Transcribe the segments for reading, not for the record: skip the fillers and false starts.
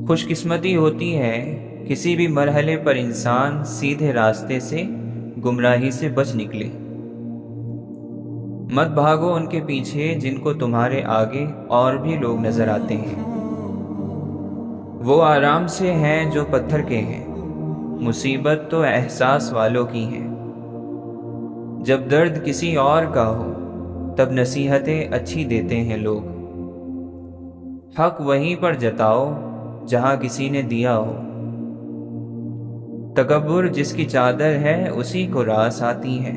خوش قسمتی ہوتی ہے کسی بھی مرحلے پر انسان سیدھے راستے سے گمراہی سے بچ نکلے۔ مت بھاگو ان کے پیچھے جن کو تمہارے آگے اور بھی لوگ نظر آتے ہیں۔ وہ آرام سے ہیں جو پتھر کے ہیں، مصیبت تو احساس والوں کی ہے۔ جب درد کسی اور کا ہو تب نصیحتیں اچھی دیتے ہیں لوگ۔ حق وہیں پر جتاؤ جہاں کسی نے دیا ہو۔ تکبر جس کی چادر ہے اسی کو راس آتی ہے،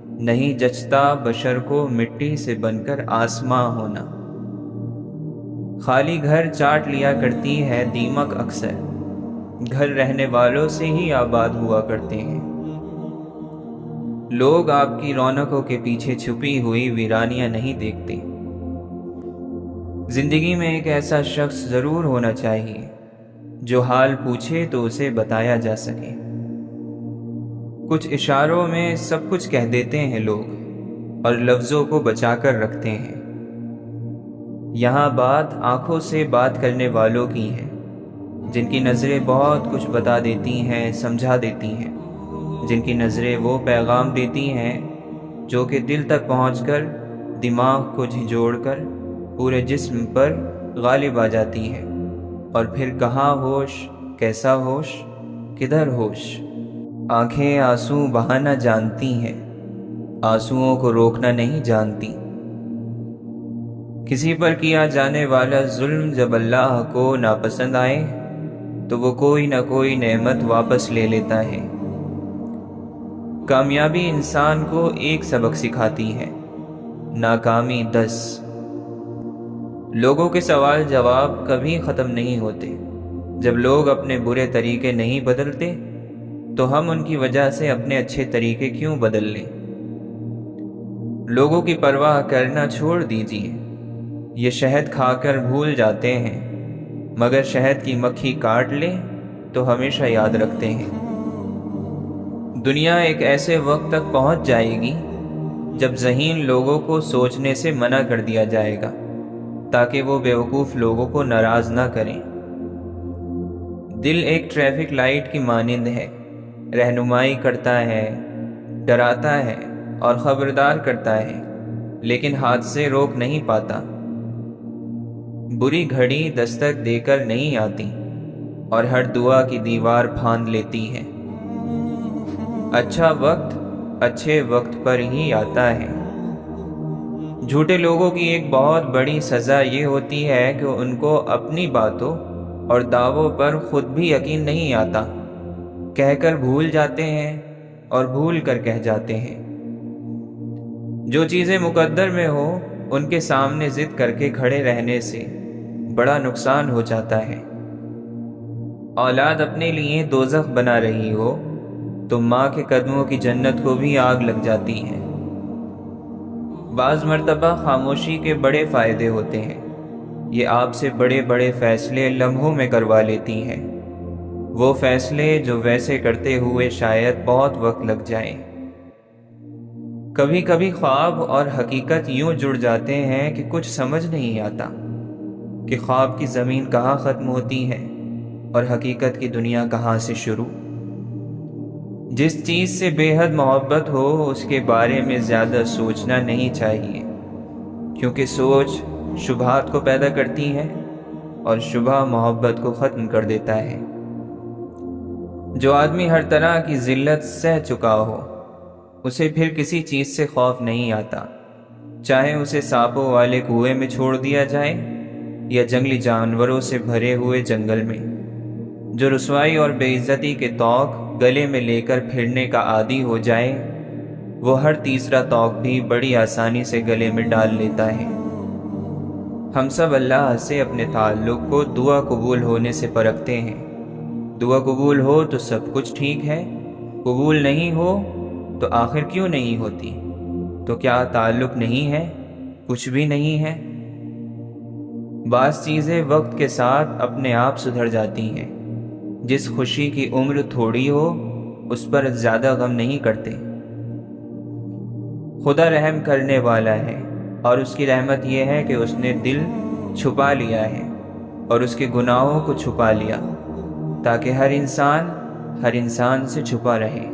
نہیں جچتا بشر کو مٹی سے بن کر آسماں ہونا۔ خالی گھر چاٹ لیا کرتی ہے دیمک اکثر، گھر رہنے والوں سے ہی آباد ہوا کرتے ہیں۔ لوگ آپ کی رونقوں کے پیچھے چھپی ہوئی ویرانیاں نہیں دیکھتے۔ زندگی میں ایک ایسا شخص ضرور ہونا چاہیے جو حال پوچھے تو اسے بتایا جا سکے۔ کچھ اشاروں میں سب کچھ کہہ دیتے ہیں لوگ اور لفظوں کو بچا کر رکھتے ہیں۔ یہاں بات آنکھوں سے بات کرنے والوں کی ہے، جن کی نظریں بہت کچھ بتا دیتی ہیں، سمجھا دیتی ہیں، جن کی نظریں وہ پیغام دیتی ہیں جو کہ دل تک پہنچ کر دماغ کو جھنجھوڑ کر پورے جسم پر غالب آ جاتی ہے۔ اور پھر کہاں ہوش، کیسا ہوش، کدھر ہوش۔ آنکھیں آنسو بہانا جانتی ہیں، آنسوؤں کو روکنا نہیں جانتی۔ کسی پر کیا جانے والا ظلم جب اللہ کو ناپسند آئے تو وہ کوئی نہ کوئی نعمت واپس لے لیتا ہے۔ کامیابی انسان کو ایک سبق سکھاتی ہے، ناکامی 10۔ لوگوں کے سوال جواب کبھی ختم نہیں ہوتے۔ جب لوگ اپنے برے طریقے نہیں بدلتے تو ہم ان کی وجہ سے اپنے اچھے طریقے کیوں بدل لیں؟ لوگوں کی پرواہ کرنا چھوڑ دیجیے۔ یہ شہد کھا کر بھول جاتے ہیں، مگر شہد کی مکھی کاٹ لے تو ہمیشہ یاد رکھتے ہیں۔ دنیا ایک ایسے وقت تک پہنچ جائے گی جب ذہین لوگوں کو سوچنے سے منع کر دیا جائے گا تاکہ وہ بیوقوف لوگوں کو ناراض نہ کریں۔ دل ایک ٹریفک لائٹ کی مانند ہے، رہنمائی کرتا ہے، ڈراتا ہے اور خبردار کرتا ہے، لیکن حادثے روک نہیں پاتا۔ بری گھڑی دستک دے کر نہیں آتی اور ہر دعا کی دیوار پھاند لیتی ہے۔ اچھا وقت اچھے وقت پر ہی آتا ہے۔ جھوٹے لوگوں کی ایک بہت بڑی سزا یہ ہوتی ہے کہ ان کو اپنی باتوں اور دعووں پر خود بھی یقین نہیں آتا، کہہ کر بھول جاتے ہیں اور بھول کر کہہ جاتے ہیں۔ جو چیزیں مقدر میں ہو ان کے سامنے ضد کر کے کھڑے رہنے سے بڑا نقصان ہو جاتا ہے۔ اولاد اپنے لیے دوزخ بنا رہی ہو تو ماں کے قدموں کی جنت کو بھی آگ لگ جاتی ہے۔ بعض مرتبہ خاموشی کے بڑے فائدے ہوتے ہیں، یہ آپ سے بڑے بڑے فیصلے لمحوں میں کروا لیتی ہیں، وہ فیصلے جو ویسے کرتے ہوئے شاید بہت وقت لگ جائے۔ کبھی کبھی خواب اور حقیقت یوں جڑ جاتے ہیں کہ کچھ سمجھ نہیں آتا کہ خواب کی زمین کہاں ختم ہوتی ہے اور حقیقت کی دنیا کہاں سے شروع۔ جس چیز سے بے حد محبت ہو اس کے بارے میں زیادہ سوچنا نہیں چاہیے، کیونکہ سوچ شبہات کو پیدا کرتی ہے اور شبہ محبت کو ختم کر دیتا ہے۔ جو آدمی ہر طرح کی ذلت سہ چکا ہو اسے پھر کسی چیز سے خوف نہیں آتا، چاہے اسے سانپوں والے کنویں میں چھوڑ دیا جائے یا جنگلی جانوروں سے بھرے ہوئے جنگل میں۔ جو رسوائی اور بے عزتی کے طوق گلے میں لے کر پھرنے کا عادی ہو جائے وہ ہر تیسرا طوق بھی بڑی آسانی سے گلے میں ڈال لیتا ہے۔ ہم سب اللہ سے اپنے تعلق کو دعا قبول ہونے سے پرکھتے ہیں۔ دعا قبول ہو تو سب کچھ ٹھیک ہے، قبول نہیں ہو تو آخر کیوں نہیں ہوتی؟ تو کیا تعلق نہیں ہے؟ کچھ بھی نہیں ہے۔ بعض چیزیں وقت کے ساتھ اپنے آپ سدھر جاتی ہیں۔ جس خوشی کی عمر تھوڑی ہو اس پر زیادہ غم نہیں کرتے۔ خدا رحم کرنے والا ہے اور اس کی رحمت یہ ہے کہ اس نے دل چھپا لیا ہے اور اس کے گناہوں کو چھپا لیا تاکہ ہر انسان سے چھپا رہے۔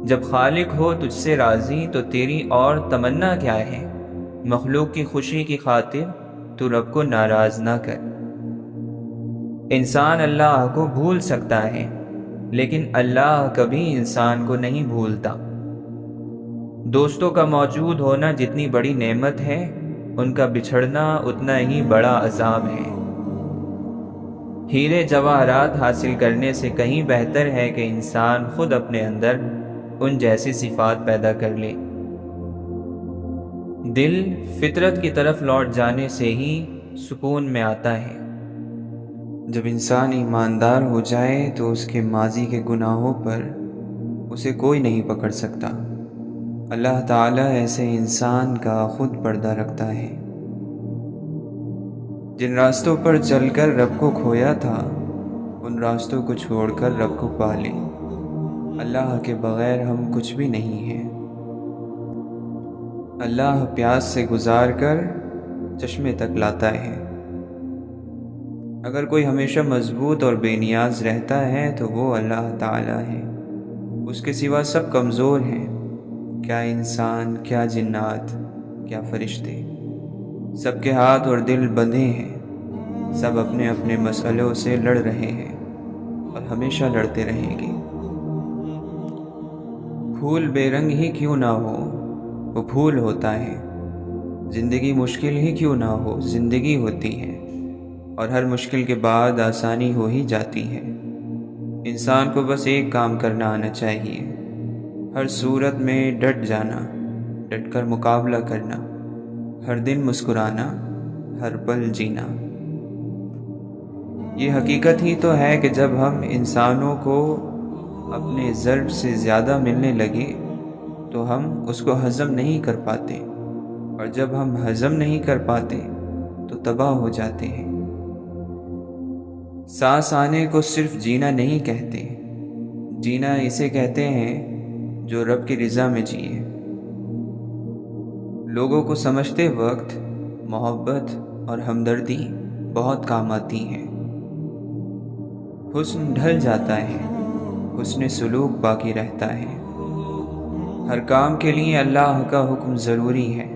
جب خالق ہو تجھ سے راضی تو تیری اور تمنا کیا ہے؟ مخلوق کی خوشی کی خاطر تو رب کو ناراض نہ کر۔ انسان اللہ کو بھول سکتا ہے لیکن اللہ کبھی انسان کو نہیں بھولتا۔ دوستوں کا موجود ہونا جتنی بڑی نعمت ہے، ان کا بچھڑنا اتنا ہی بڑا عذاب ہے۔ ہیرے جواہرات حاصل کرنے سے کہیں بہتر ہے کہ انسان خود اپنے اندر ان جیسی صفات پیدا کر لے۔ دل فطرت کی طرف لوٹ جانے سے ہی سکون میں آتا ہے۔ جب انسان ایماندار ہو جائے تو اس کے ماضی کے گناہوں پر اسے کوئی نہیں پکڑ سکتا۔ اللہ تعالیٰ ایسے انسان کا خود پردہ رکھتا ہے۔ جن راستوں پر چل کر رب کو کھویا تھا ان راستوں کو چھوڑ کر رب کو پا لے۔ اللہ کے بغیر ہم کچھ بھی نہیں ہیں۔ اللہ پیاس سے گزار کر چشمے تک لاتا ہے۔ اگر کوئی ہمیشہ مضبوط اور بے نیاز رہتا ہے تو وہ اللہ تعالیٰ ہے۔ اس کے سوا سب کمزور ہیں، کیا انسان، کیا جنات، کیا فرشتے۔ سب کے ہاتھ اور دل بندھے ہیں، سب اپنے اپنے مسئلوں سے لڑ رہے ہیں اور ہمیشہ لڑتے رہیں گے۔ پھول بے رنگ ہی کیوں نہ ہو وہ پھول ہوتا ہے، زندگی مشکل ہی کیوں نہ ہو زندگی ہوتی ہے، اور ہر مشکل کے بعد آسانی ہو ہی جاتی ہے۔ انسان کو بس ایک کام کرنا آنا چاہیے، ہر صورت میں ڈٹ جانا، ڈٹ کر مقابلہ کرنا، ہر دن مسکرانا، ہر پل جینا۔ یہ حقیقت ہی تو ہے کہ جب ہم انسانوں کو اپنے ضرب سے زیادہ ملنے لگے تو ہم اس کو ہضم نہیں کر پاتے، اور جب ہم ہضم نہیں کر پاتے تو تباہ ہو جاتے ہیں۔ سانس آنے کو صرف جینا نہیں کہتے، جینا اسے کہتے ہیں جو رب کی رضا میں جیے۔ لوگوں کو سمجھتے وقت محبت اور ہمدردی بہت کام آتی ہیں۔ حسن ڈھل جاتا ہے، حسن سلوک باقی رہتا ہے۔ ہر کام کے لیے اللہ کا حکم ضروری ہے،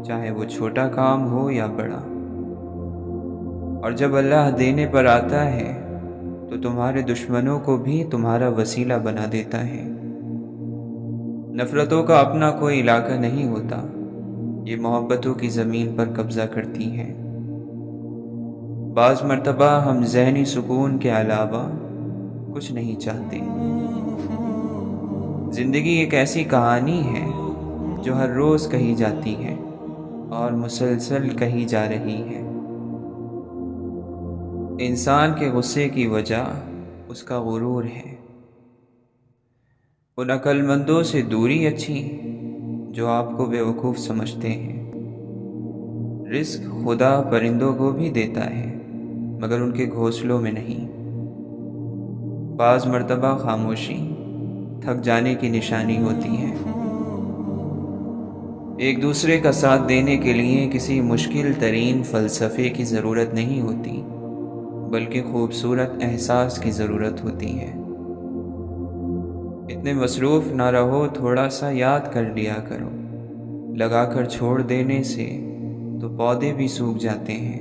چاہے وہ چھوٹا کام ہو یا بڑا۔ اور جب اللہ دینے پر آتا ہے تو تمہارے دشمنوں کو بھی تمہارا وسیلہ بنا دیتا ہے۔ نفرتوں کا اپنا کوئی علاقہ نہیں ہوتا، یہ محبتوں کی زمین پر قبضہ کرتی ہیں۔ بعض مرتبہ ہم ذہنی سکون کے علاوہ کچھ نہیں چاہتے۔ زندگی ایک ایسی کہانی ہے جو ہر روز کہی جاتی ہے اور مسلسل کہی جا رہی ہے۔ انسان کے غصے کی وجہ اس کا غرور ہے۔ ان عقل مندوں سے دوری اچھی جو آپ کو بیوقوف سمجھتے ہیں۔ رزق خدا پرندوں کو بھی دیتا ہے مگر ان کے گھونسلوں میں نہیں۔ بعض مرتبہ خاموشی تھک جانے کی نشانی ہوتی ہے۔ ایک دوسرے کا ساتھ دینے کے لیے کسی مشکل ترین فلسفے کی ضرورت نہیں ہوتی، بلکہ خوبصورت احساس کی ضرورت ہوتی ہے۔ اتنے مصروف نہ رہو، تھوڑا سا یاد کر لیا کرو، لگا کر چھوڑ دینے سے تو پودے بھی سوکھ جاتے ہیں۔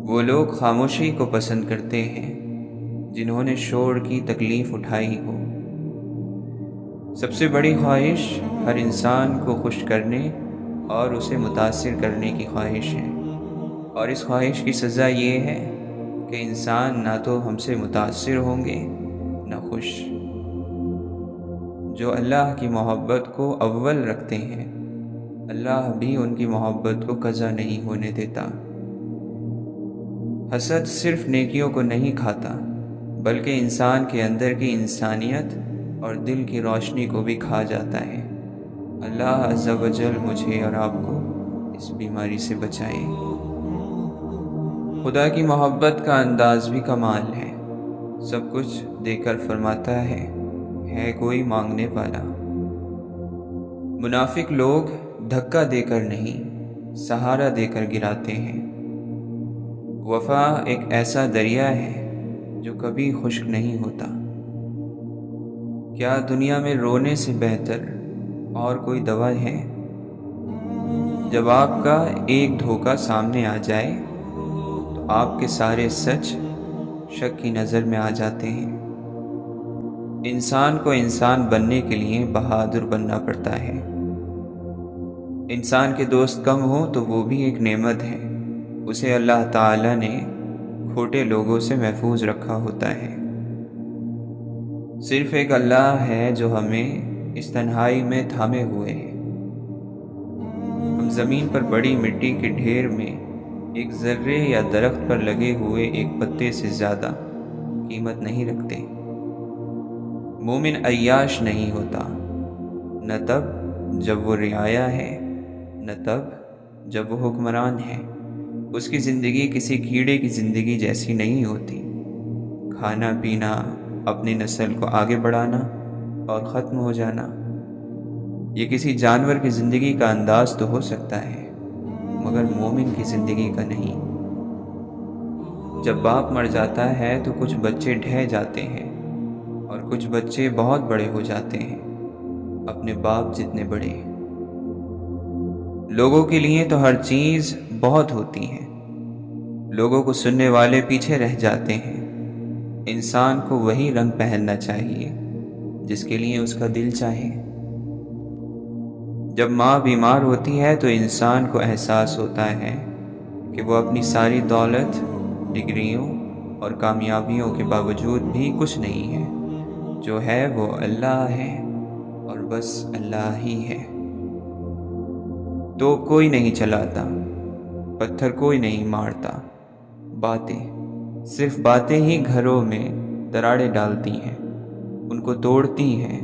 وہ لوگ خاموشی کو پسند کرتے ہیں جنہوں نے شور کی تکلیف اٹھائی ہو۔ سب سے بڑی خواہش ہر انسان کو خوش کرنے اور اسے متاثر کرنے کی خواہش ہے، اور اس خواہش کی سزا یہ ہے کہ انسان نہ تو ہم سے متاثر ہوں گے نہ خوش۔ جو اللہ کی محبت کو اول رکھتے ہیں، اللہ بھی ان کی محبت کو قضا نہیں ہونے دیتا۔ حسد صرف نیکیوں کو نہیں کھاتا بلکہ انسان کے اندر کی انسانیت اور دل کی روشنی کو بھی کھا جاتا ہے۔ اللہ عز و جل مجھے اور آپ کو اس بیماری سے بچائے۔ خدا کی محبت کا انداز بھی کمال ہے، سب کچھ دے کر فرماتا ہے کوئی مانگنے والا۔ منافق لوگ دھکا دے کر نہیں سہارا دے کر گراتے ہیں۔ وفا ایک ایسا دریا ہے جو کبھی خشک نہیں ہوتا۔ کیا دنیا میں رونے سے بہتر اور کوئی دوا ہے؟ جب آپ کا ایک دھوکہ سامنے آ جائے تو آپ کے سارے سچ شک کی نظر میں آ جاتے ہیں۔ انسان کو انسان بننے کے لیے بہادر بننا پڑتا ہے۔ انسان کے دوست کم ہوں تو وہ بھی ایک نعمت ہے، اسے اللہ تعالی نے کھوٹے لوگوں سے محفوظ رکھا ہوتا ہے۔ صرف ایک اللہ ہے جو ہمیں اس تنہائی میں تھامے ہوئے ہے۔ ہم زمین پر بڑی مٹی کے ڈھیر میں ایک ذرے یا درخت پر لگے ہوئے ایک پتے سے زیادہ قیمت نہیں رکھتے۔ مومن عیاش نہیں ہوتا، نہ تب جب وہ رعایا ہے، نہ تب جب وہ حکمران ہے۔ اس کی زندگی کسی کیڑے کی زندگی جیسی نہیں ہوتی۔ کھانا پینا، اپنی نسل کو آگے بڑھانا اور ختم ہو جانا، یہ کسی جانور کی زندگی کا انداز تو ہو سکتا ہے، مگر مومن کی زندگی کا نہیں۔ جب باپ مر جاتا ہے تو کچھ بچے ڈھہ جاتے ہیں اور کچھ بچے بہت بڑے ہو جاتے ہیں، اپنے باپ جتنے بڑے۔ لوگوں کے لیے تو ہر چیز بہت ہوتی ہے، لوگوں کو سننے والے پیچھے رہ جاتے ہیں۔ انسان کو وہی رنگ پہننا چاہیے جس کے لیے اس کا دل چاہے۔ جب ماں بیمار ہوتی ہے تو انسان کو احساس ہوتا ہے کہ وہ اپنی ساری دولت، ڈگریوں اور کامیابیوں کے باوجود بھی کچھ نہیں ہے، جو ہے وہ اللہ ہے اور بس اللہ ہی ہے۔ تو کوئی نہیں چلاتا، پتھر کوئی نہیں مارتا، باتیں، صرف باتیں ہی گھروں میں دراڑیں ڈالتی ہیں، ان کو توڑتی ہیں،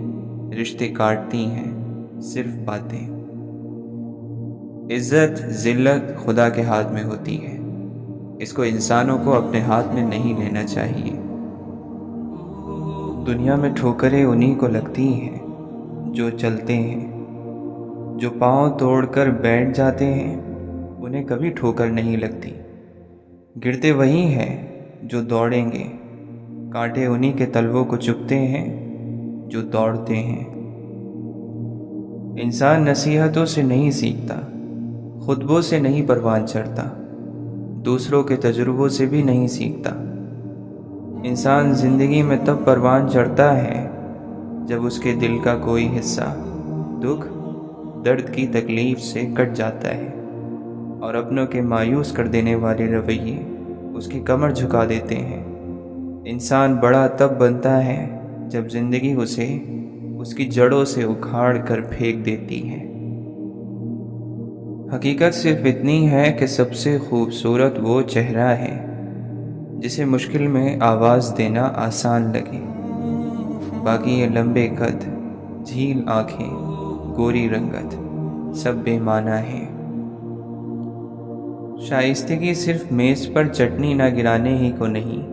رشتے کاٹتی ہیں، صرف باتیں۔ عزت ذلت خدا کے ہاتھ میں ہوتی ہے، اس کو انسانوں کو اپنے ہاتھ میں نہیں لینا چاہیے۔ دنیا میں ٹھوکریں انہی کو لگتی ہیں جو چلتے ہیں، جو پاؤں توڑ کر بیٹھ جاتے ہیں انہیں کبھی ٹھوکر نہیں لگتی۔ گرتے وہی ہیں جو دوڑیں گے، کانٹے انہی کے تلووں کو چبھتے ہیں جو دوڑتے ہیں۔ انسان نصیحتوں سے نہیں سیکھتا، خطبوں سے نہیں پروان چڑھتا، دوسروں کے تجربوں سے بھی نہیں سیکھتا۔ انسان زندگی میں تب پروان چڑھتا ہے جب اس کے دل کا کوئی حصہ دکھ، درد کی تکلیف سے کٹ جاتا ہے اور اپنوں کے مایوس کر دینے والے رویے اس کی کمر جھکا دیتے ہیں۔ انسان بڑا تب بنتا ہے جب زندگی اسے اس کی جڑوں سے اکھاڑ کر پھینک دیتی ہے۔ حقیقت صرف اتنی ہے کہ سب سے خوبصورت وہ چہرہ ہے جسے مشکل میں آواز دینا آسان لگے، باقی یہ لمبے قد، جھیل آنکھیں، گوری رنگت سب بے معنی ہیں۔ شائستگی صرف میز پر چٹنی نہ گرانے ہی کو نہیں،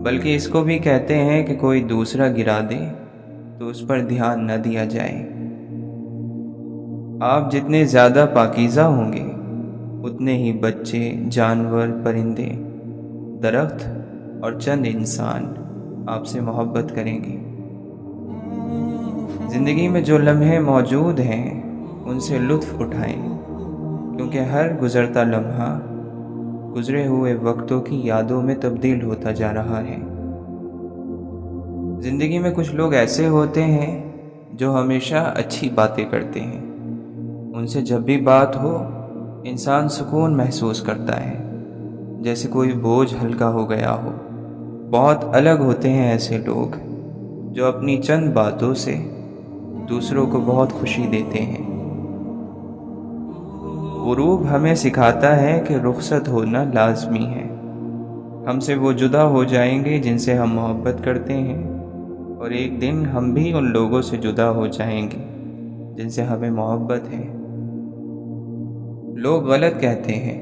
بلکہ اس کو بھی کہتے ہیں کہ کوئی دوسرا گرا دے تو اس پر دھیان نہ دیا جائے۔ آپ جتنے زیادہ پاکیزہ ہوں گے اتنے ہی بچے، جانور، پرندے، درخت اور چند انسان آپ سے محبت کریں گے۔ زندگی میں جو لمحے موجود ہیں ان سے لطف اٹھائیں، کیونکہ ہر گزرتا لمحہ گزرے ہوئے وقتوں کی یادوں میں تبدیل ہوتا جا رہا ہے۔ زندگی میں کچھ لوگ ایسے ہوتے ہیں جو ہمیشہ اچھی باتیں کرتے ہیں، ان سے جب بھی بات ہو انسان سکون محسوس کرتا ہے، جیسے کوئی بوجھ ہلکا ہو گیا ہو۔ بہت الگ ہوتے ہیں ایسے لوگ جو اپنی چند باتوں سے دوسروں کو بہت خوشی دیتے ہیں۔ غروب ہمیں سکھاتا ہے کہ رخصت ہونا لازمی ہے۔ ہم سے وہ جدا ہو جائیں گے جن سے ہم محبت کرتے ہیں، اور ایک دن ہم بھی ان لوگوں سے جدا ہو جائیں گے جن سے ہمیں محبت ہے۔ لوگ غلط کہتے ہیں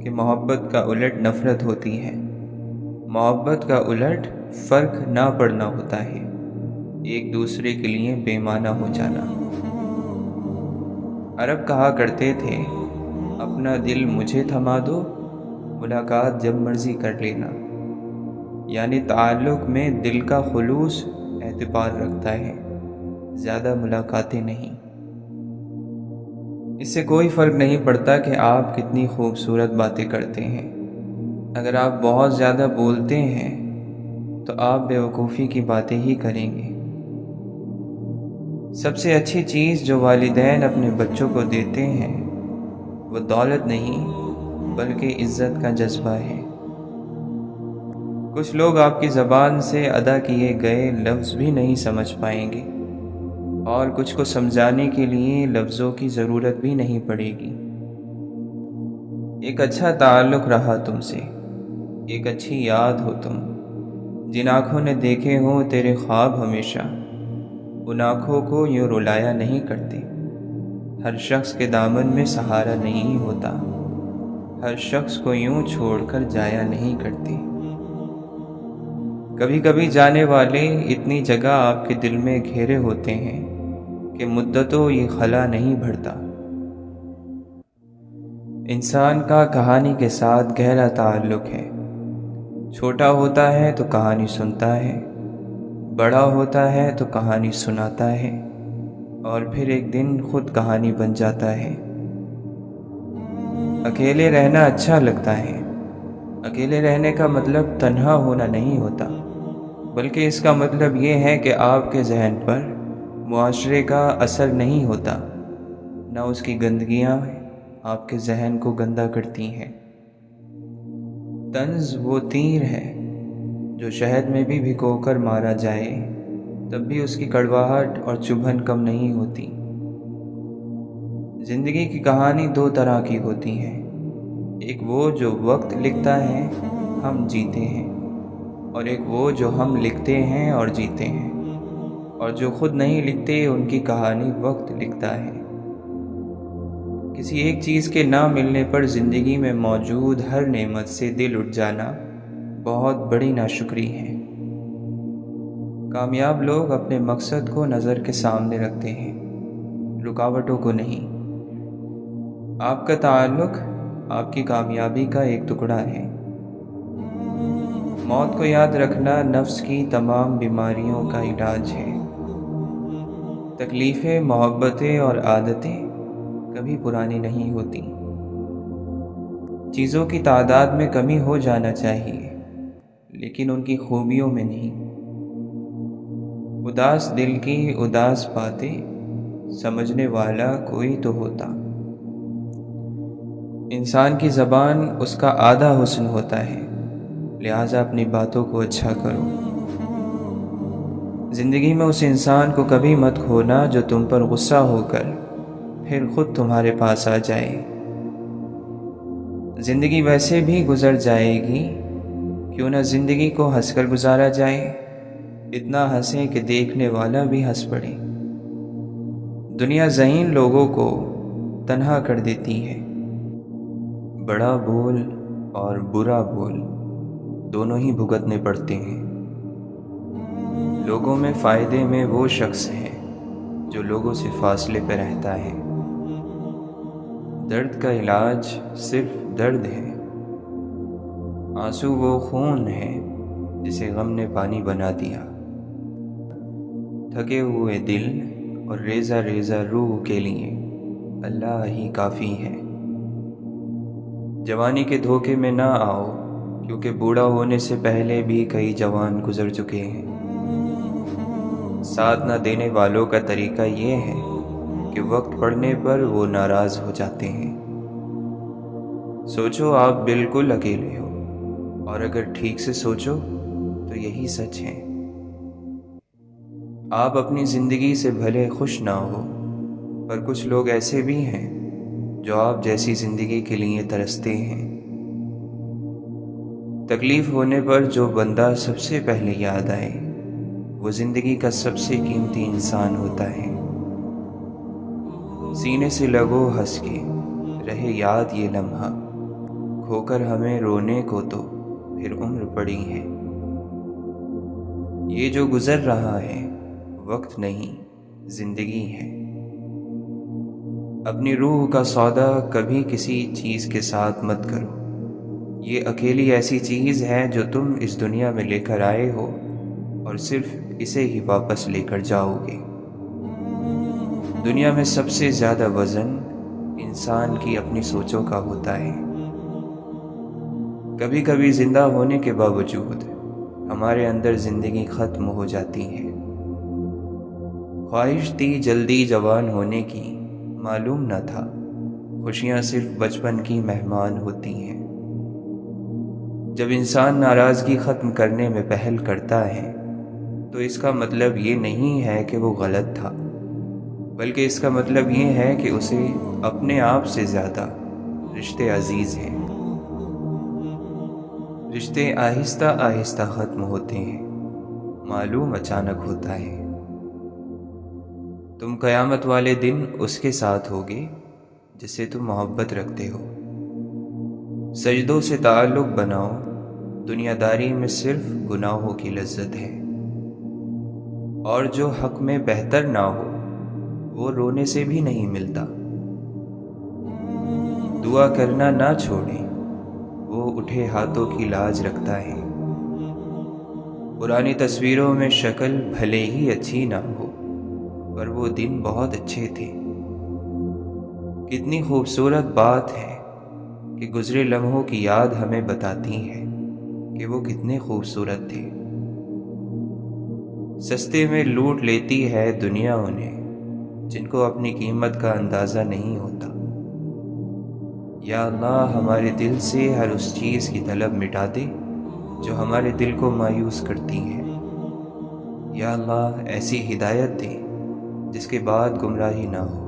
کہ محبت کا الٹ نفرت ہوتی ہے۔ محبت کا الٹ فرق نہ پڑنا ہوتا ہے، ایک دوسرے کے لیے بے معنی ہو جانا۔ عرب کہا کرتے تھے اپنا دل مجھے تھما دو، ملاقات جب مرضی کر لینا۔ یعنی تعلق میں دل کا خلوص اعتبار رکھتا ہے، زیادہ ملاقاتیں نہیں۔ اس سے کوئی فرق نہیں پڑتا کہ آپ کتنی خوبصورت باتیں کرتے ہیں۔ اگر آپ بہت زیادہ بولتے ہیں تو آپ بیوقوفی کی باتیں ہی کریں گے۔ سب سے اچھی چیز جو والدین اپنے بچوں کو دیتے ہیں وہ دولت نہیں بلکہ عزت کا جذبہ ہے۔ کچھ لوگ آپ کی زبان سے ادا کیے گئے لفظ بھی نہیں سمجھ پائیں گے، اور کچھ کو سمجھانے کے لیے لفظوں کی ضرورت بھی نہیں پڑے گی۔ ایک اچھا تعلق رہا تم سے، ایک اچھی یاد ہو تم، جن آنکھوں نے دیکھے ہوں تیرے خواب ہمیشہ، ان آنکھوں کو یوں رلایا نہیں کرتے۔ ہر شخص کے دامن میں سہارا نہیں ہوتا، ہر شخص کو یوں چھوڑ کر جایا نہیں کرتے۔ کبھی کبھی جانے والے اتنی جگہ آپ کے دل میں گھیرے ہوتے ہیں کہ مدتوں یہ خلا نہیں بھرتا۔ انسان کا کہانی کے ساتھ گہرا تعلق ہے۔ چھوٹا ہوتا ہے تو کہانی سنتا ہے، بڑا ہوتا ہے تو کہانی سناتا ہے، اور پھر ایک دن خود کہانی بن جاتا ہے۔ اکیلے رہنا اچھا لگتا ہے۔ اکیلے رہنے کا مطلب تنہا ہونا نہیں ہوتا، بلکہ اس کا مطلب یہ ہے کہ آپ کے ذہن پر معاشرے کا اثر نہیں ہوتا، نہ اس کی گندگیاں آپ کے ذہن کو گندا کرتی ہیں۔ طنز وہ تیر ہے جو شہد میں بھی بھگو کر مارا جائے تب بھی اس کی کڑواہٹ اور چبھن کم نہیں ہوتی۔ زندگی کی کہانی دو طرح کی ہوتی ہے، ایک وہ جو وقت لکھتا ہے ہم جیتے ہیں، اور ایک وہ جو ہم لکھتے ہیں اور جیتے ہیں، اور جو خود نہیں لکھتے ان کی کہانی وقت لکھتا ہے۔ کسی ایک چیز کے نہ ملنے پر زندگی میں موجود ہر نعمت سے دل اٹھ جانا بہت بڑی ناشکری ہے۔ کامیاب لوگ اپنے مقصد کو نظر کے سامنے رکھتے ہیں، رکاوٹوں کو نہیں۔ آپ کا تعلق آپ کی کامیابی کا ایک ٹکڑا ہے۔ موت کو یاد رکھنا نفس کی تمام بیماریوں کا علاج ہے۔ تکلیفیں، محبتیں اور عادتیں کبھی پرانی نہیں ہوتی۔ چیزوں کی تعداد میں کمی ہو جانا چاہیے، لیکن ان کی خوبیوں میں نہیں۔ اداس دل کی اداس باتیں سمجھنے والا کوئی تو ہوتا۔ انسان کی زبان اس کا آدھا حسن ہوتا ہے، لہٰذا اپنی باتوں کو اچھا کرو۔ زندگی میں اس انسان کو کبھی مت کھونا جو تم پر غصہ ہو کر پھر خود تمہارے پاس آ جائے۔ زندگی ویسے بھی گزر جائے گی، کیوں نہ زندگی کو ہنس کر گزارا جائے، اتنا ہنسیں کہ دیکھنے والا بھی ہنس پڑے۔ دنیا ذہین لوگوں کو تنہا کر دیتی ہے۔ بڑا بول اور برا بول دونوں ہی بھگتنے پڑتے ہیں۔ لوگوں میں فائدے میں وہ شخص ہے جو لوگوں سے فاصلے پہ رہتا ہے۔ درد کا علاج صرف درد ہے۔ آنسو وہ خون ہے جسے غم نے پانی بنا دیا۔ تھکے ہوئے دل اور ریزہ ریزہ روح کے لیے اللہ ہی کافی ہے۔ جوانی کے دھوکے میں نہ آؤ، کیونکہ بوڑھا ہونے سے پہلے بھی کئی جوان گزر چکے ہیں۔ ساتھ نہ دینے والوں کا طریقہ یہ ہے کہ وقت پڑنے پر وہ ناراض ہو جاتے ہیں۔ سوچو آپ بالکل اکیلے ہو، اور اگر ٹھیک سے سوچو تو یہی سچ ہے۔ آپ اپنی زندگی سے بھلے خوش نہ ہو، پر کچھ لوگ ایسے بھی ہیں جو آپ جیسی زندگی کے لیے ترستے ہیں۔ تکلیف ہونے پر جو بندہ سب سے پہلے یاد آئے وہ زندگی کا سب سے قیمتی انسان ہوتا ہے۔ سینے سے لگو ہنس کے، رہے یاد یہ لمحہ، کھو کر ہمیں رونے کو تو پھر عمر پڑی ہے۔ یہ جو گزر رہا ہے وقت نہیں، زندگی ہے۔ اپنی روح کا سودا کبھی کسی چیز کے ساتھ مت کرو۔ یہ اکیلی ایسی چیز ہے جو تم اس دنیا میں لے کر آئے ہو اور صرف اسے ہی واپس لے کر جاؤ گے۔ دنیا میں سب سے زیادہ وزن انسان کی اپنی سوچوں کا ہوتا ہے۔ کبھی کبھی زندہ ہونے کے باوجود ہمارے اندر زندگی ختم ہو جاتی ہے۔ خواہش تھی جلدی جوان ہونے کی، معلوم نہ تھا خوشیاں صرف بچپن کی مہمان ہوتی ہیں۔ جب انسان ناراضگی ختم کرنے میں پہل کرتا ہے تو اس کا مطلب یہ نہیں ہے کہ وہ غلط تھا، بلکہ اس کا مطلب یہ ہے کہ اسے اپنے آپ سے زیادہ رشتے عزیز ہیں۔ رشتے آہستہ آہستہ ختم ہوتے ہیں، معلوم اچانک ہوتا ہے۔ تم قیامت والے دن اس کے ساتھ ہوگے جس سے تم محبت رکھتے ہو۔ سجدوں سے تعلق بناؤ، دنیا داری میں صرف گناہوں کی لذت ہے، اور جو حق میں بہتر نہ ہو وہ رونے سے بھی نہیں ملتا۔ دعا کرنا نہ چھوڑیں، وہ اٹھے ہاتھوں کی لاج رکھتا ہے۔ پرانی تصویروں میں شکل بھلے ہی اچھی نہ ہو پر وہ دن بہت اچھے تھے۔ کتنی خوبصورت بات ہے کہ گزرے لمحوں کی یاد ہمیں بتاتی ہے کہ وہ کتنے خوبصورت تھے۔ سستے میں لوٹ لیتی ہے دنیا انہیں جن کو اپنی قیمت کا اندازہ نہیں ہوتا۔ یا اللہ ہمارے دل سے ہر اس چیز کی طلب مٹا دے جو ہمارے دل کو مایوس کرتی ہے۔ یا اللہ ایسی ہدایت دے جس کے بعد گمراہی نہ ہو۔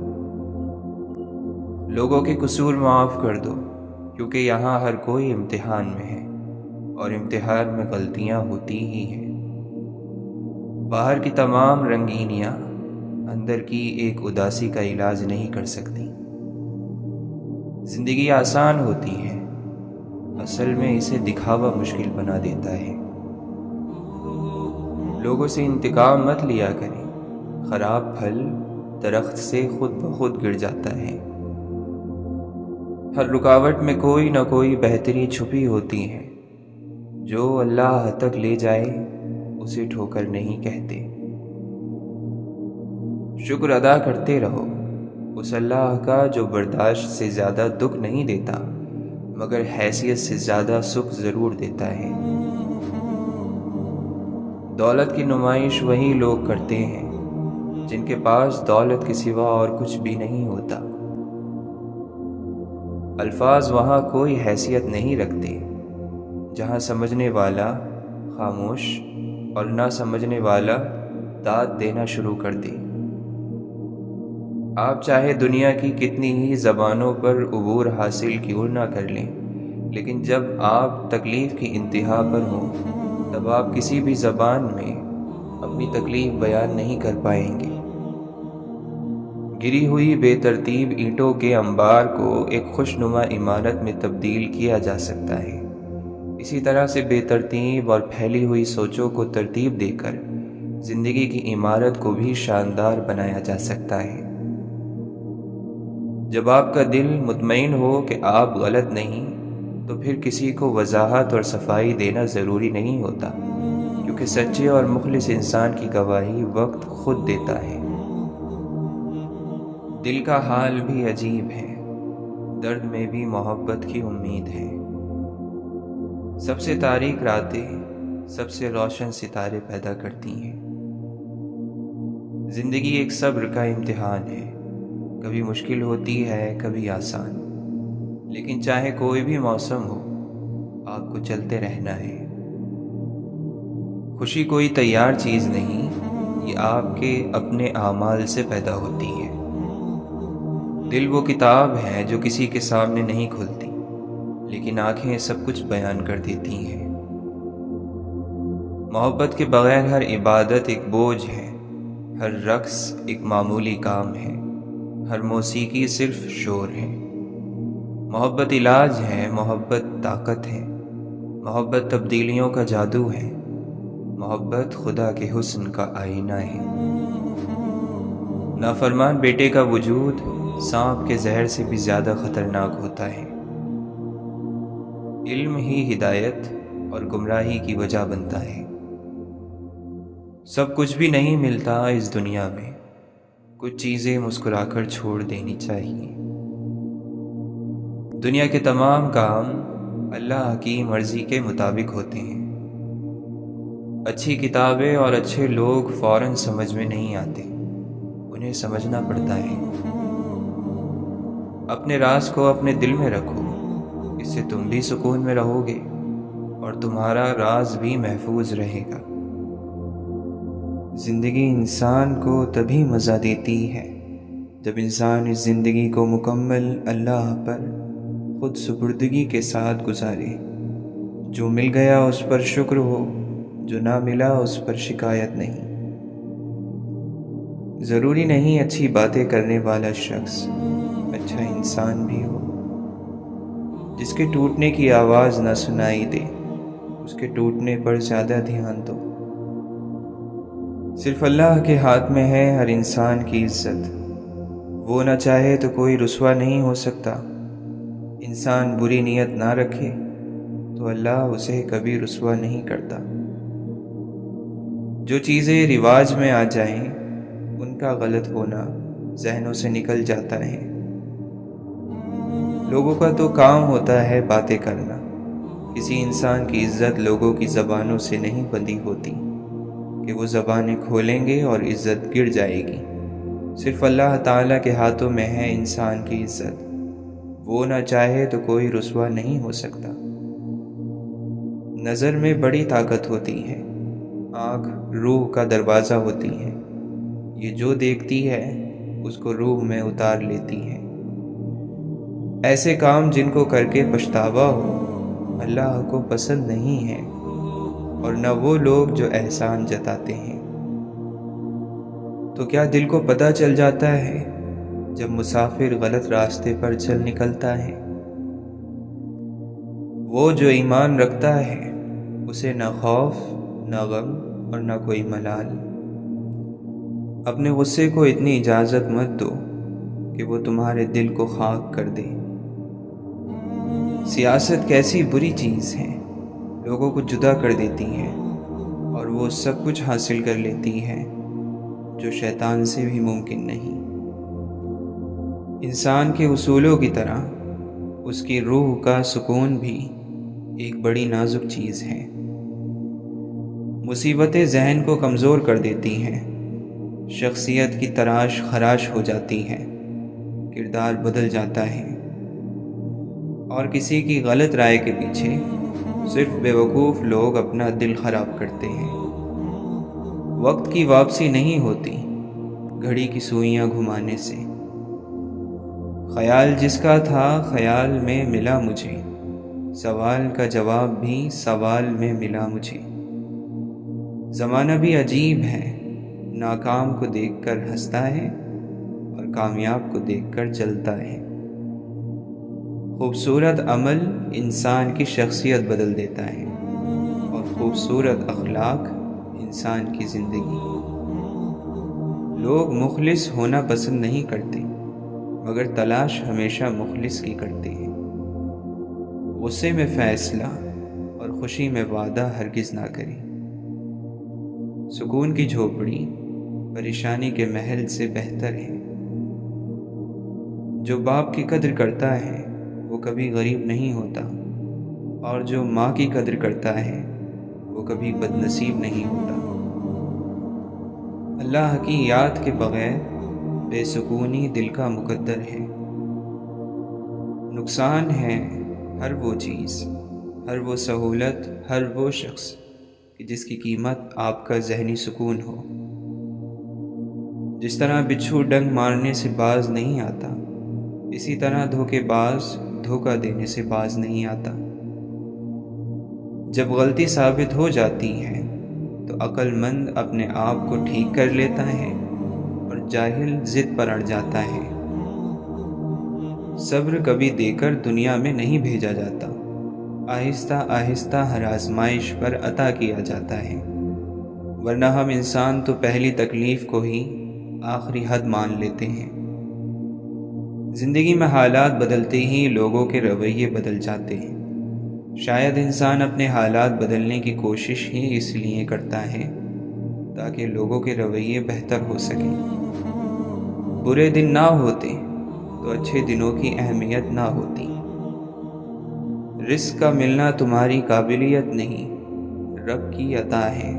لوگوں کے قصور معاف کر دو کیونکہ یہاں ہر کوئی امتحان میں ہے اور امتحان میں غلطیاں ہوتی ہی ہیں۔ باہر کی تمام رنگینیاں اندر کی ایک اداسی کا علاج نہیں کر سکتی۔ زندگی آسان ہوتی ہے، اصل میں اسے دکھاوا مشکل بنا دیتا ہے۔ لوگوں سے انتقام مت لیا کریں، خراب پھل درخت سے خود بخود گر جاتا ہے۔ ہر رکاوٹ میں کوئی نہ کوئی بہتری چھپی ہوتی ہے۔ جو اللہ تک لے جائے اسے ٹھوکر نہیں کہتے۔ شکر ادا کرتے رہو اس اللہ کا جو برداشت سے زیادہ دکھ نہیں دیتا مگر حیثیت سے زیادہ سکھ ضرور دیتا ہے۔ دولت کی نمائش وہی لوگ کرتے ہیں جن کے پاس دولت کے سوا اور کچھ بھی نہیں ہوتا۔ الفاظ وہاں کوئی حیثیت نہیں رکھتے جہاں سمجھنے والا خاموش اور نہ سمجھنے والا داد دینا شروع کر دے۔ آپ چاہے دنیا کی کتنی ہی زبانوں پر عبور حاصل کیوں نہ کر لیں، لیکن جب آپ تکلیف کی انتہا پر ہوں تب آپ کسی بھی زبان میں اپنی تکلیف بیان نہیں کر پائیں گے۔ گری ہوئی بے ترتیب اینٹوں کے انبار کو ایک خوشنما عمارت میں تبدیل کیا جا سکتا ہے۔ اسی طرح سے بے ترتیب اور پھیلی ہوئی سوچوں کو ترتیب دے کر زندگی کی عمارت کو بھی شاندار بنایا جا سکتا ہے۔ جب آپ کا دل مطمئن ہو کہ آپ غلط نہیں تو پھر کسی کو وضاحت اور صفائی دینا ضروری نہیں ہوتا، کیونکہ سچے اور مخلص انسان کی گواہی وقت خود دیتا ہے۔ دل کا حال بھی عجیب ہے، درد میں بھی محبت کی امید ہے۔ سب سے تاریک راتیں سب سے روشن ستارے پیدا کرتی ہیں۔ زندگی ایک صبر کا امتحان ہے، کبھی مشکل ہوتی ہے کبھی آسان، لیکن چاہے کوئی بھی موسم ہو آپ کو چلتے رہنا ہے۔ خوشی کوئی تیار چیز نہیں، یہ آپ کے اپنے اعمال سے پیدا ہوتی ہے۔ دل وہ کتاب ہے جو کسی کے سامنے نہیں کھلتی لیکن آنکھیں سب کچھ بیان کر دیتی ہیں۔ محبت کے بغیر ہر عبادت ایک بوجھ ہے، ہر رقص ایک معمولی کام ہے، ہر موسیقی صرف شور ہے۔ محبت علاج ہے، محبت طاقت ہے، محبت تبدیلیوں کا جادو ہے، محبت خدا کے حسن کا آئینہ ہے۔ نافرمان بیٹے کا وجود سانپ کے زہر سے بھی زیادہ خطرناک ہوتا ہے۔ علم ہی ہدایت اور گمراہی کی وجہ بنتا ہے۔ سب کچھ بھی نہیں ملتا اس دنیا میں، کچھ چیزیں مسکرا کر چھوڑ دینی چاہیے۔ دنیا کے تمام کام اللہ کی مرضی کے مطابق ہوتے ہیں۔ اچھی کتابیں اور اچھے لوگ فوراً سمجھ میں نہیں آتے، انہیں سمجھنا پڑتا ہے۔ اپنے راز کو اپنے دل میں رکھو، اس سے تم بھی سکون میں رہو گے اور تمہارا راز بھی محفوظ رہے گا۔ زندگی انسان کو تبھی مزہ دیتی ہے جب انسان اس زندگی کو مکمل اللہ پر خود سپردگی کے ساتھ گزارے۔ جو مل گیا اس پر شکر ہو، جو نہ ملا اس پر شکایت نہیں۔ ضروری نہیں اچھی باتیں کرنے والا شخص اچھا انسان بھی ہو۔ جس کے ٹوٹنے کی آواز نہ سنائی دے، اس کے ٹوٹنے پر زیادہ دھیان دو۔ صرف اللہ کے ہاتھ میں ہے ہر انسان کی عزت، وہ نہ چاہے تو کوئی رسوا نہیں ہو سکتا۔ انسان بری نیت نہ رکھے تو اللہ اسے کبھی رسوا نہیں کرتا۔ جو چیزیں رواج میں آ جائیں ان کا غلط ہونا ذہنوں سے نکل جاتا ہے۔ لوگوں کا تو کام ہوتا ہے باتیں کرنا، کسی انسان کی عزت لوگوں کی زبانوں سے نہیں بندھی ہوتی کہ وہ زبانیں کھولیں گے اور عزت گر جائے گی۔ صرف اللہ تعالیٰ کے ہاتھوں میں ہے انسان کی عزت، وہ نہ چاہے تو کوئی رسوا نہیں ہو سکتا۔ نظر میں بڑی طاقت ہوتی ہے، آنکھ روح کا دروازہ ہوتی ہے، یہ جو دیکھتی ہے اس کو روح میں اتار لیتی ہے۔ ایسے کام جن کو کر کے پچھتاوا ہو اللہ کو پسند نہیں ہے، اور نہ وہ لوگ جو احسان جتاتے ہیں۔ تو کیا دل کو پتہ چل جاتا ہے جب مسافر غلط راستے پر چل نکلتا ہے؟ وہ جو ایمان رکھتا ہے اسے نہ خوف نہ غم اور نہ کوئی ملال۔ اپنے غصے کو اتنی اجازت مت دو کہ وہ تمہارے دل کو خاک کر دے۔ سیاست کیسی بری چیز ہے، لوگوں کو جدا کر دیتی ہے اور وہ سب کچھ حاصل کر لیتی ہے جو شیطان سے بھی ممکن نہیں۔ انسان کے اصولوں کی طرح اس کی روح کا سکون بھی ایک بڑی نازک چیز ہے۔ مصیبتیں ذہن کو کمزور کر دیتی ہیں، شخصیت کی تراش خراش ہو جاتی ہے، کردار بدل جاتا ہے، اور کسی کی غلط رائے کے پیچھے صرف بیوقوف لوگ اپنا دل خراب کرتے ہیں۔ وقت کی واپسی نہیں ہوتی گھڑی کی سوئیاں گھمانے سے۔ خیال جس کا تھا خیال میں ملا مجھے، سوال کا جواب بھی سوال میں ملا مجھے۔ زمانہ بھی عجیب ہے، ناکام کو دیکھ کر ہنستا ہے اور کامیاب کو دیکھ کر جلتا ہے۔ خوبصورت عمل انسان کی شخصیت بدل دیتا ہے اور خوبصورت اخلاق انسان کی زندگی۔ لوگ مخلص ہونا پسند نہیں کرتے، مگر تلاش ہمیشہ مخلص کی کرتے ہیں۔ غصے میں فیصلہ اور خوشی میں وعدہ ہرگز نہ کریں۔ سکون کی جھوپڑی پریشانی کے محل سے بہتر ہے۔ جو باپ کی قدر کرتا ہے وہ کبھی غریب نہیں ہوتا، اور جو ماں کی قدر کرتا ہے وہ کبھی بد نصیب نہیں ہوتا۔ اللہ کی یاد کے بغیر بے سکونی دل کا مقدر ہے۔ نقصان ہے ہر وہ چیز، ہر وہ سہولت، ہر وہ شخص کہ جس کی قیمت آپ کا ذہنی سکون ہو۔ جس طرح بچھو ڈنگ مارنے سے باز نہیں آتا، اسی طرح دھوکے باز دھوکہ دینے سے باز نہیں آتا۔ جب غلطی ثابت ہو جاتی ہے تو عقل مند اپنے آپ کو ٹھیک کر لیتا ہے اور جاہل ضد پر اڑ جاتا ہے۔ صبر کبھی دے کر دنیا میں نہیں بھیجا جاتا، آہستہ آہستہ ہر آزمائش پر عطا کیا جاتا ہے، ورنہ ہم انسان تو پہلی تکلیف کو ہی آخری حد مان لیتے ہیں۔ زندگی میں حالات بدلتے ہی لوگوں کے رویے بدل جاتے ہیں۔ شاید انسان اپنے حالات بدلنے کی کوشش ہی اس لیے کرتا ہے تاکہ لوگوں کے رویے بہتر ہو سکیں۔ برے دن نہ ہوتے تو اچھے دنوں کی اہمیت نہ ہوتی۔ رزق کا ملنا تمہاری قابلیت نہیں، رب کی عطا ہے۔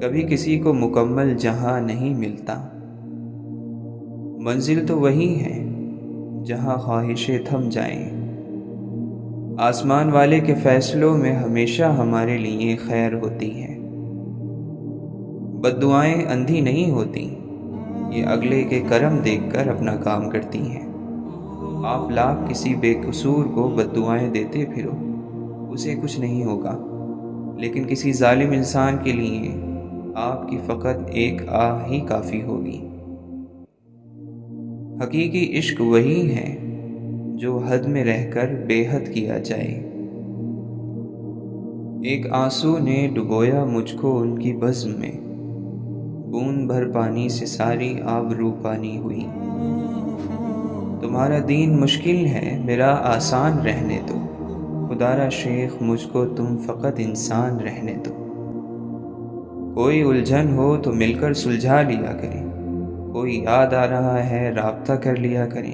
کبھی کسی کو مکمل جہاں نہیں ملتا، منزل تو وہی ہے جہاں خواہشیں تھم جائیں۔ آسمان والے کے فیصلوں میں ہمیشہ ہمارے لیے خیر ہوتی ہے۔ بد دعائیں اندھی نہیں ہوتی، یہ اگلے کے کرم دیکھ کر اپنا کام کرتی ہیں۔ آپ لاکھ کسی بے قصور کو بد دعائیں دیتے پھرو، اسے کچھ نہیں ہوگا، لیکن کسی ظالم انسان کے لیے آپ کی فقط ایک آہ ہی کافی ہوگی۔ حقیقی عشق وہی ہے جو حد میں رہ کر بے حد کیا جائے۔ ایک آنسو نے ڈبویا مجھ کو ان کی بزم میں، بوند بھر پانی سے ساری آبرو پانی ہوئی۔ تمہارا دین مشکل ہے، میرا آسان رہنے دو، خدا را شیخ مجھ کو تم فقط انسان رہنے دو۔ کوئی الجھن ہو تو مل کر سلجھا لیا کریں، کوئی یاد آ رہا ہے رابطہ کر لیا کریں،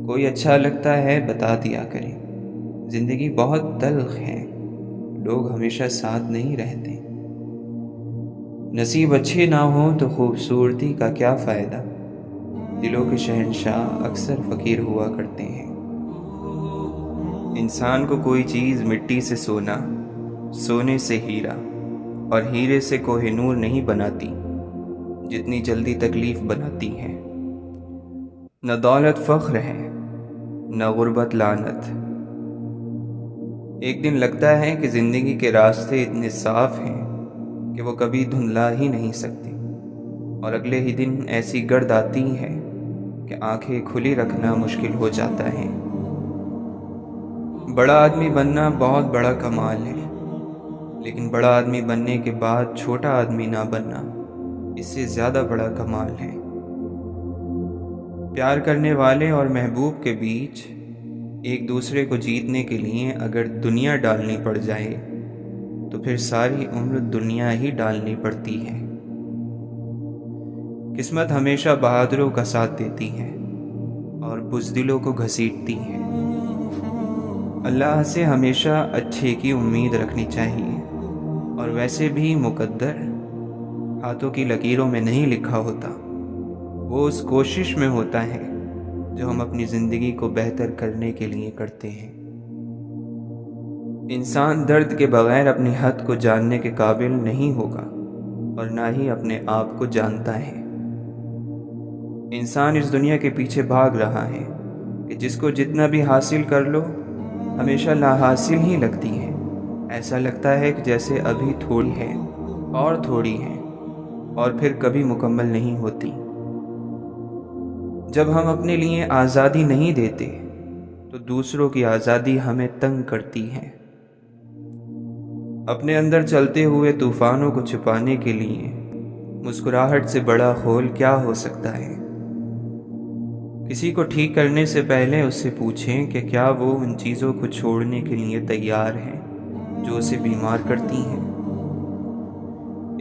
کوئی اچھا لگتا ہے بتا دیا کریں۔ زندگی بہت تلخ ہے، لوگ ہمیشہ ساتھ نہیں رہتے۔ نصیب اچھے نہ ہوں تو خوبصورتی کا کیا فائدہ، دلوں کے شہنشاہ اکثر فقیر ہوا کرتے ہیں۔ انسان کو کوئی چیز مٹی سے سونا، سونے سے ہیرا اور ہیرے سے کوہ نور نہیں بناتی جتنی جلدی تکلیف بناتی ہے۔ نہ دولت فخر ہے، نہ غربت لعنت۔ ایک دن لگتا ہے کہ زندگی کے راستے اتنے صاف ہیں کہ وہ کبھی دھندلا ہی نہیں سکتے، اور اگلے ہی دن ایسی گرد آتی ہے کہ آنکھیں کھلی رکھنا مشکل ہو جاتا ہے۔ بڑا آدمی بننا بہت بڑا کمال ہے، لیکن بڑا آدمی بننے کے بعد چھوٹا آدمی نہ بننا اس سے زیادہ بڑا کمال ہے۔ پیار کرنے والے اور محبوب کے بیچ ایک دوسرے کو جیتنے کے لیے اگر دنیا ڈالنی پڑ جائے تو پھر ساری عمر دنیا ہی ڈالنی پڑتی ہے۔ قسمت ہمیشہ بہادروں کا ساتھ دیتی ہے اور بزدلوں کو گھسیٹتی ہے۔ اللہ سے ہمیشہ اچھے کی امید رکھنی چاہیے، اور ویسے بھی مقدر ہاتھوں کی لکیروں میں نہیں لکھا ہوتا، وہ اس کوشش میں ہوتا ہے جو ہم اپنی زندگی کو بہتر کرنے کے لیے کرتے ہیں۔ انسان درد کے بغیر اپنی حد کو جاننے کے قابل نہیں ہوگا اور نہ ہی اپنے آپ کو جانتا ہے۔ انسان اس دنیا کے پیچھے بھاگ رہا ہے کہ جس کو جتنا بھی حاصل کر لو ہمیشہ لا حاصل ہی لگتی ہے۔ ایسا لگتا ہے کہ جیسے ابھی تھوڑی ہے اور تھوڑی ہے اور پھر کبھی مکمل نہیں ہوتی۔ جب ہم اپنے لیے آزادی نہیں دیتے تو دوسروں کی آزادی ہمیں تنگ کرتی ہے۔ اپنے اندر چلتے ہوئے طوفانوں کو چھپانے کے لیے مسکراہٹ سے بڑا خول کیا ہو سکتا ہے۔ کسی کو ٹھیک کرنے سے پہلے اس سے پوچھیں کہ کیا وہ ان چیزوں کو چھوڑنے کے لیے تیار ہے جو اسے بیمار کرتی ہیں۔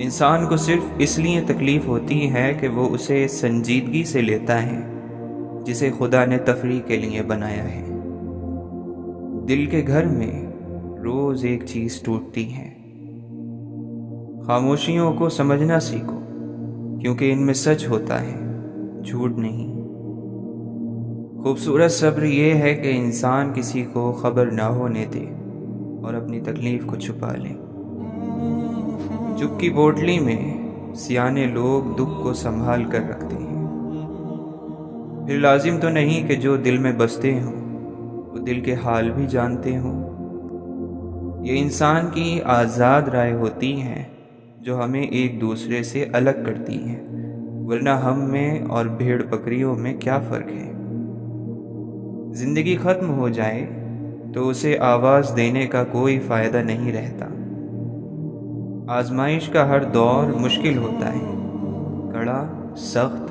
انسان کو صرف اس لیے تکلیف ہوتی ہے کہ وہ اسے سنجیدگی سے لیتا ہے جسے خدا نے تفریح کے لیے بنایا ہے۔ دل کے گھر میں روز ایک چیز ٹوٹتی ہے۔ خاموشیوں کو سمجھنا سیکھو، کیونکہ ان میں سچ ہوتا ہے، جھوٹ نہیں۔ خوبصورت صبر یہ ہے کہ انسان کسی کو خبر نہ ہونے دے اور اپنی تکلیف کو چھپا لے۔ چپ کی پوٹلی میں سیانے لوگ دکھ کو سنبھال کر رکھتے ہیں۔ پھر لازم تو نہیں کہ جو دل میں بستے ہوں وہ دل کے حال بھی جانتے ہوں۔ یہ انسان کی آزاد رائے ہوتی ہے جو ہمیں ایک دوسرے سے الگ کرتی ہے، ورنہ ہم میں اور بھیڑ بکریوں میں کیا فرق ہے۔ زندگی ختم ہو جائے تو اسے آواز دینے کا کوئی فائدہ نہیں رہتا۔ آزمائش کا ہر دور مشکل ہوتا ہے، کڑا، سخت